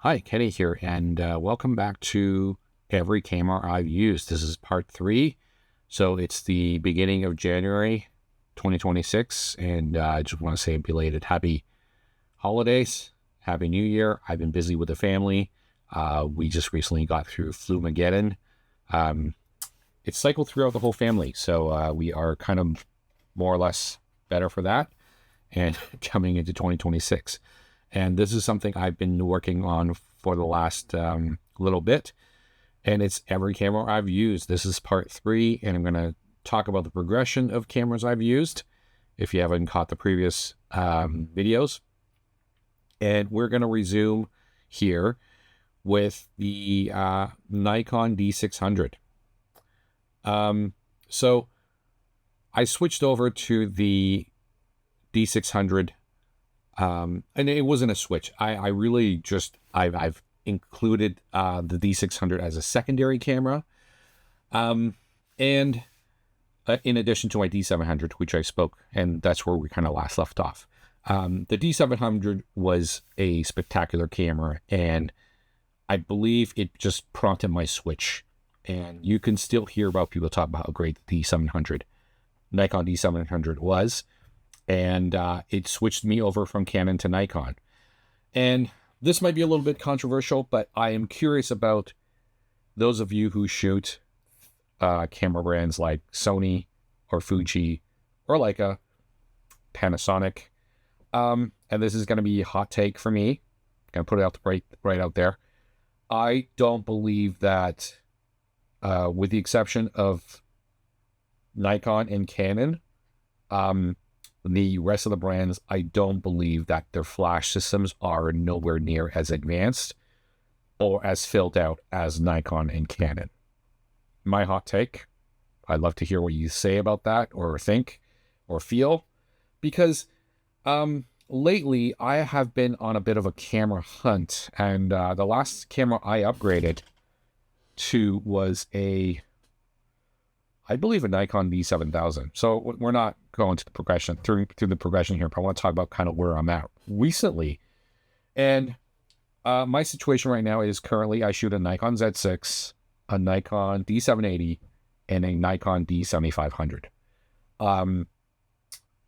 Hi, Kenny here, and welcome back to Every Camera I've Used. This is part 3, so it's the beginning of January 2026, and I just want to say belated happy holidays, happy New Year. I've been busy with the family. We just recently got through Flumageddon. Um, it's cycled throughout the whole family, so we are kind of more or less better for that, and coming into 2026. And this is something I've been working on for the last little bit. And it's every camera I've used. This is part 3, and I'm going to talk about the progression of cameras I've used, if you haven't caught the previous videos. And we're going to resume here with the Nikon D600. So I switched over to the D600. And it wasn't a switch. I really just, I've included the D600 as a secondary camera. And in addition to my D700, which I spoke, and that's where we kind of last left off. The D700 was a spectacular camera, and I believe it just prompted my switch. And you can still hear about people talk about how great the D700, Nikon D700 was. And it switched me over from Canon to Nikon. And this might be a little bit controversial, but I am curious about those of you who shoot camera brands like Sony or Fuji or Leica, Panasonic. And this is going to be a hot take for me. I'm going to put it out right out there. I don't believe that, with the exception of Nikon and Canon, the rest of the brands, I don't believe that their flash systems are nowhere near as advanced or as filled out as Nikon and Canon. My hot take. I'd love to hear what you say about that, or think, or feel, because lately I have been on a bit of a camera hunt, and the last camera I upgraded to was I believe a Nikon D7000. So we're not going to the progression through the progression here, but I want to talk about kind of where I'm at recently. And my situation right now is currently I shoot a Nikon Z6, a Nikon D780, and a Nikon D7500.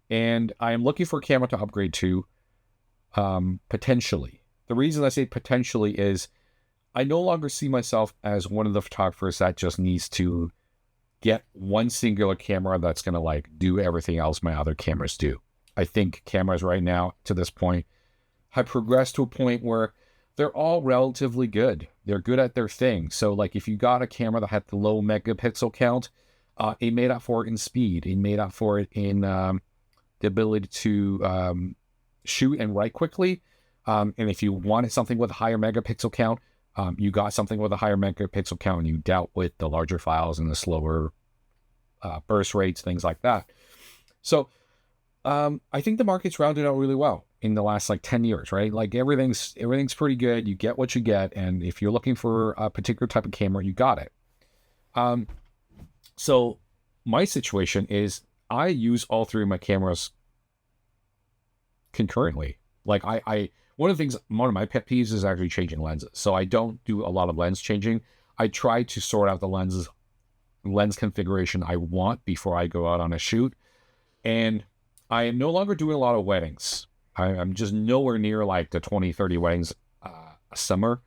And I am looking for a camera to upgrade to, potentially. The reason I say potentially is I no longer see myself as one of the photographers that just needs to get one singular camera that's going to like do everything else my other cameras do. I think cameras right now to this point have progressed to a point where they're all relatively good. They're good at their thing. So like if you got a camera that had the low megapixel count, it made up for it in speed. It made up for it in the ability to shoot and write quickly. And if you wanted something with a higher megapixel count, you got something with a higher megapixel count, and you dealt with the larger files and the slower burst rates, things like that. So I think the market's rounded out really well in the last like 10 years, right? Like everything's pretty good. You get what you get. And if you're looking for a particular type of camera, you got it. So my situation is I use all three of my cameras concurrently. Like one of of my pet peeves is actually changing lenses. So I don't do a lot of lens changing. I try to sort out the lens configuration I want before I go out on a shoot. And I am no longer doing a lot of weddings. I'm just nowhere near like the 20, 30 weddings a summer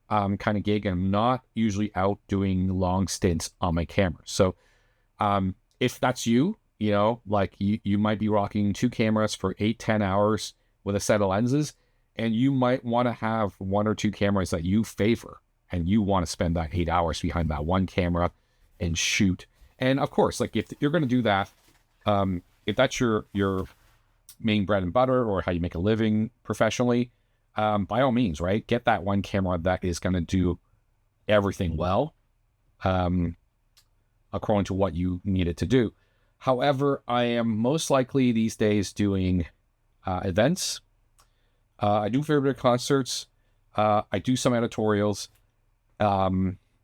kind of gig. I'm not usually out doing long stints on my camera. So if that's you, like you might be rocking 2 cameras for 8-10 hours with a set of lenses, and you might want to have 1 or 2 cameras that you favor, and you want to spend that 8 hours behind that one camera and shoot. And of course, like if you're going to do that, if that's your main bread and butter or how you make a living professionally, by all means, right? Get that one camera that is going to do everything well, according to what you need it to do. However, I am most likely these days doing events. I do a fair bit of concerts. I do some editorials.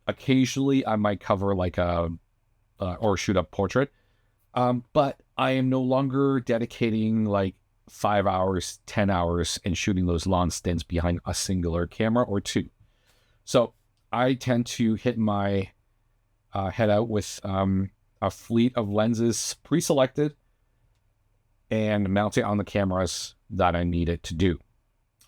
Occasionally I might cover like or shoot a portrait. But I am no longer dedicating like 5 hours, 10 hours in shooting those long stints behind a singular camera or two. So I tend to hit my head out with a fleet of lenses pre-selected and mount it on the cameras that I need it to do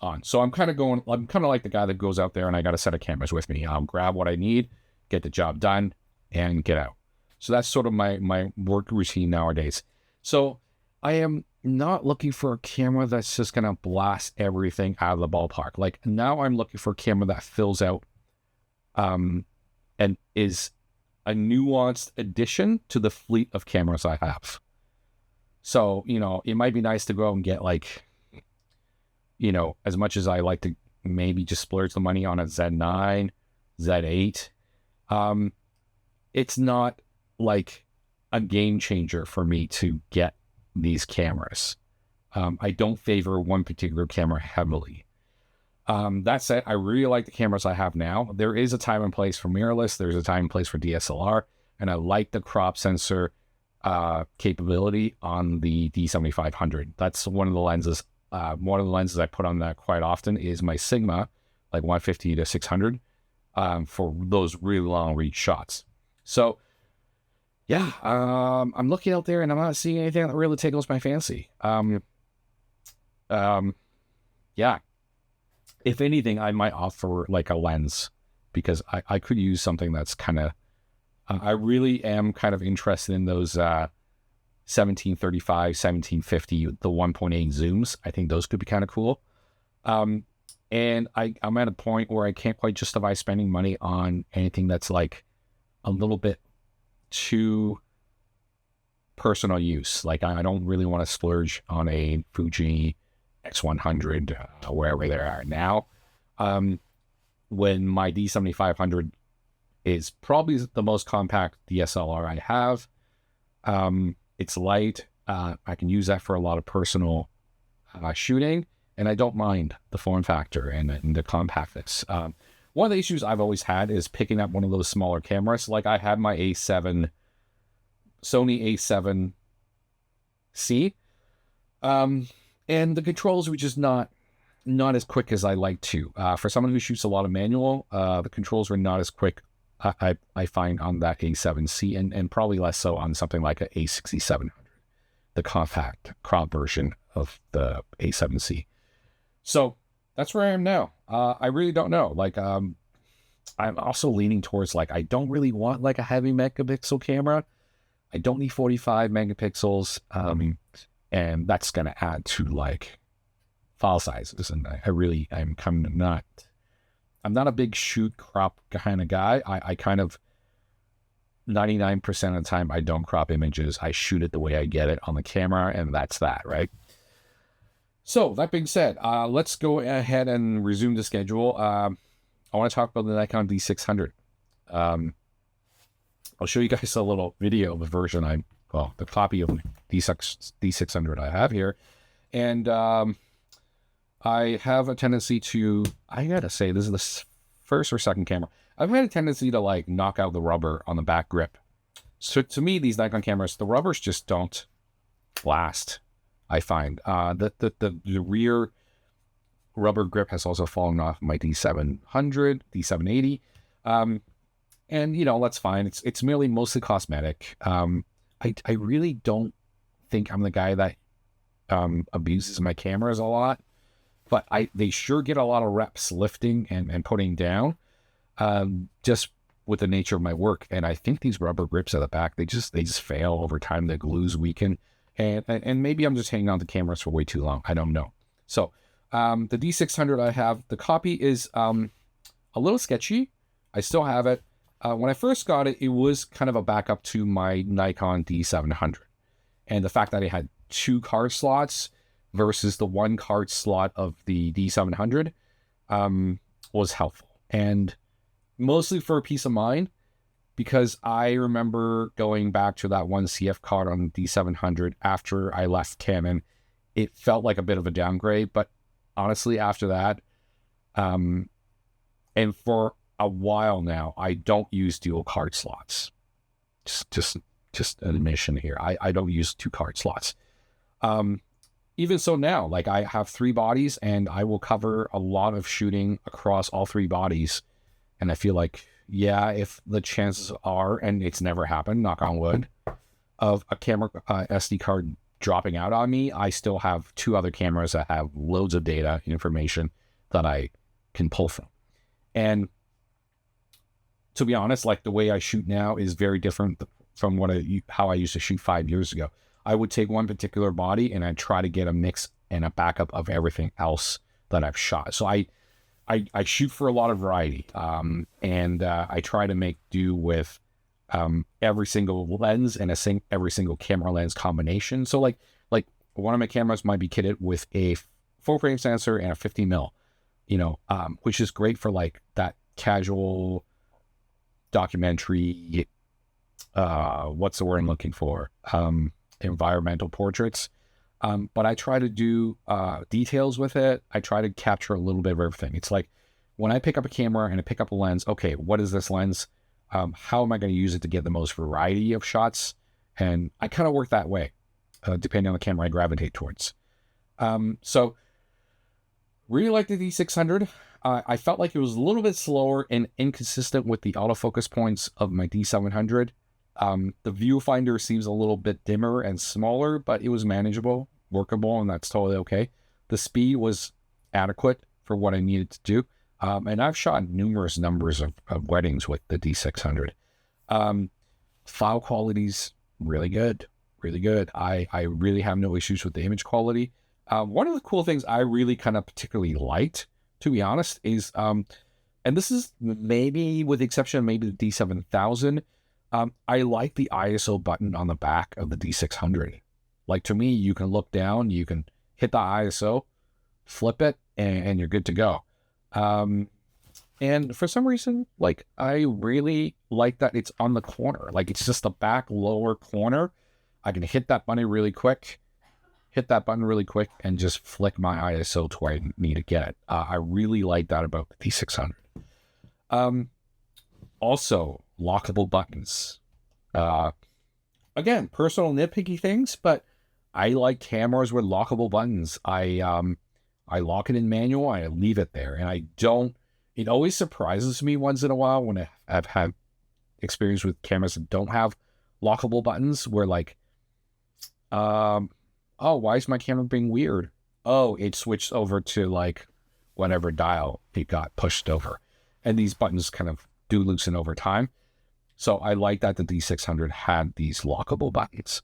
on. So I'm kind of like the guy that goes out there and I got a set of cameras with me. I'll grab what I need, get the job done, and get out. So that's sort of my work routine nowadays. So I am not looking for a camera that's just going to blast everything out of the ballpark. Like now I'm looking for a camera that fills out and is a nuanced addition to the fleet of cameras I have. So, it might be nice to go out and get like, as much as I like to maybe just splurge the money on a Z9, Z8, it's not like a game changer for me to get these cameras. I don't favor one particular camera heavily. That said, I really like the cameras I have now. There is a time and place for mirrorless. There's a time and place for DSLR. And I like the crop sensor capability on the D7500. That's one of the lenses. One of the lenses I put on that quite often is my Sigma, like 150 to 600, for those really long reach shots. So, yeah, I'm looking out there and I'm not seeing anything that really tickles my fancy. Yeah. If anything, I might offer like a lens because I could use something that's kind of, I really am kind of interested in those 1735, 1750, the 1.8 zooms. I think those could be kind of cool. And I'm at a point where I can't quite justify spending money on anything that's like a little bit too personal use. Like I don't really want to splurge on a Fuji X100 wherever they are now. When my D7500 is probably the most compact DSLR I have. It's light. I can use that for a lot of personal shooting, and I don't mind the form factor and the compactness. One of the issues I've always had is picking up one of those smaller cameras. Like I had my Sony A7C, and the controls were just not as quick as I like to. For someone who shoots a lot of manual, the controls were not as quick. I find on that A7C and probably less so on something like a A6700, the compact crop version of the A7C. So that's where I am now. I really don't know. Like, I'm also leaning towards like, I don't really want like a heavy megapixel camera. I don't need 45 megapixels. And that's going to add to like file sizes. And I'm not a big shoot crop kind of guy. I kind of 99% of the time I don't crop images. I shoot it the way I get it on the camera, and that's that, right? So that being said, let's go ahead and resume the schedule. I want to talk about the Nikon D600. I'll show you guys a little video of the version the copy of D600 I have here. And I have a tendency to, I gotta say, this is the first or second camera. I've had a tendency to like knock out the rubber on the back grip. So to me, these Nikon cameras, the rubbers just don't last, I find. The rear rubber grip has also fallen off my D700, D780. And that's fine. It's merely mostly cosmetic. I really don't think I'm the guy that abuses my cameras a lot. But they sure get a lot of reps lifting and putting down, just with the nature of my work. And I think these rubber grips at the back, they just fail over time. The glues weaken, and maybe I'm just hanging on to cameras for way too long. I don't know. So the D600 I have, the copy is a little sketchy. I still have it. When I first got it, it was kind of a backup to my Nikon D700, and the fact that it had 2 card slots versus the 1 card slot of the D700 was helpful. And mostly for peace of mind, because I remember going back to that 1 CF card on the D700 after I left Canon. It felt like a bit of a downgrade, but honestly, after that, and for a while now, I don't use dual card slots. Just an admission here. I don't use 2 card slots. even so now, like I have 3 bodies and I will cover a lot of shooting across all 3 bodies. And I feel like, yeah, if the chances are, and it's never happened, knock on wood, of a camera SD card dropping out on me, I still have 2 other cameras that have loads of data information that I can pull from. And to be honest, like the way I shoot now is very different from how I used to shoot 5 years ago. I would take one particular body and I'd try to get a mix and a backup of everything else that I've shot. So I shoot for a lot of variety, and I try to make do with every single lens and every single camera lens combination. So like one of my cameras might be kitted with a full frame sensor and a 50 mil, which is great for like that casual documentary. What's the word I'm looking for? Environmental portraits. But I try to do details with it. I try to capture a little bit of everything. It's like when I pick up a camera and I pick up a lens, okay, what is this lens? How am I going to use it to get the most variety of shots? And I kind of work that way, depending on the camera I gravitate towards. So really like the D600. I felt like it was a little bit slower and inconsistent with the autofocus points of my D700. The viewfinder seems a little bit dimmer and smaller, but it was manageable, workable, and that's totally okay. The speed was adequate for what I needed to do. And I've shot numerous numbers of weddings with the D600. File quality's really good, really good. I really have no issues with the image quality. One of the cool things I really kind of particularly liked, to be honest, is, and this is maybe with the exception of maybe the D7000, I like the ISO button on the back of the D600. Like, to me, you can look down, you can hit the ISO, flip it, and you're good to go. And for some reason, like, I really like that it's on the corner. Like, it's just the back lower corner. I can hit that button really quick, and just flick my ISO to where I need to get it. I really like that about the D600. Also, lockable buttons. Again, personal nitpicky things, but I like cameras with lockable buttons. I lock it in manual, I leave it there, and I don't. It always surprises me once in a while when I've had experience with cameras that don't have lockable buttons, where like, oh, why is my camera being weird? Oh, it switched over to like whatever dial it got pushed over, and these buttons kind of do loosen over time. So I like that the D600 had these lockable buttons.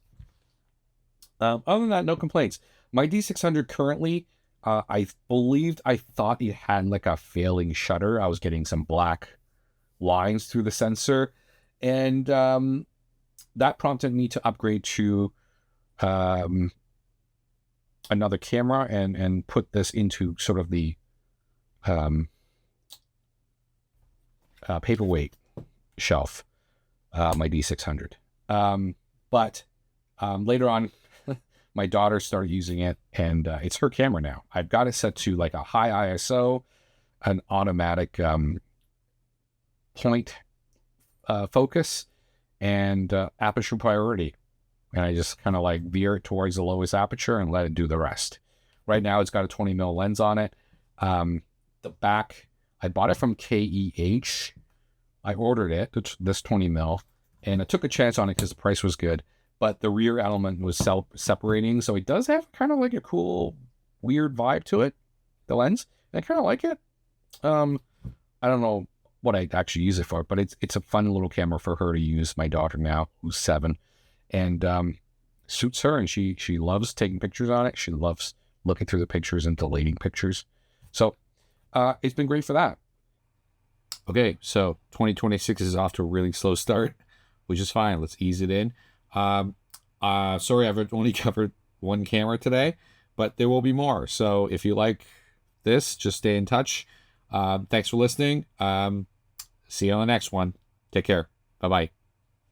Other than that, no complaints. My D600 currently, I thought it had like a failing shutter. I was getting some black lines through the sensor, and that prompted me to upgrade to another camera and put this into sort of the paperweight shelf, my D600. But later on, my daughter started using it, and it's her camera now. I've got it set to like a high ISO, an automatic point focus, and aperture priority. And I just kind of like veer it towards the lowest aperture and let it do the rest. Right now, it's got a 20 mil lens on it. The back, I bought it from KEH. I ordered it, this 20 mil, and I took a chance on it because the price was good. But the rear element was separating, so it does have kind of like a cool, weird vibe to it, the lens. And I kind of like it. I don't know what I'd actually use it for, but it's a fun little camera for her to use. My daughter now, who's 7, and suits her, and she loves taking pictures on it. She loves looking through the pictures and deleting pictures. So it's been great for that. Okay, so 2026 is off to a really slow start, which is fine. Let's ease it in. Sorry, I've only covered one camera today, but there will be more. So if you like this, just stay in touch. Thanks for listening. See you on the next one. Take care. Bye-bye.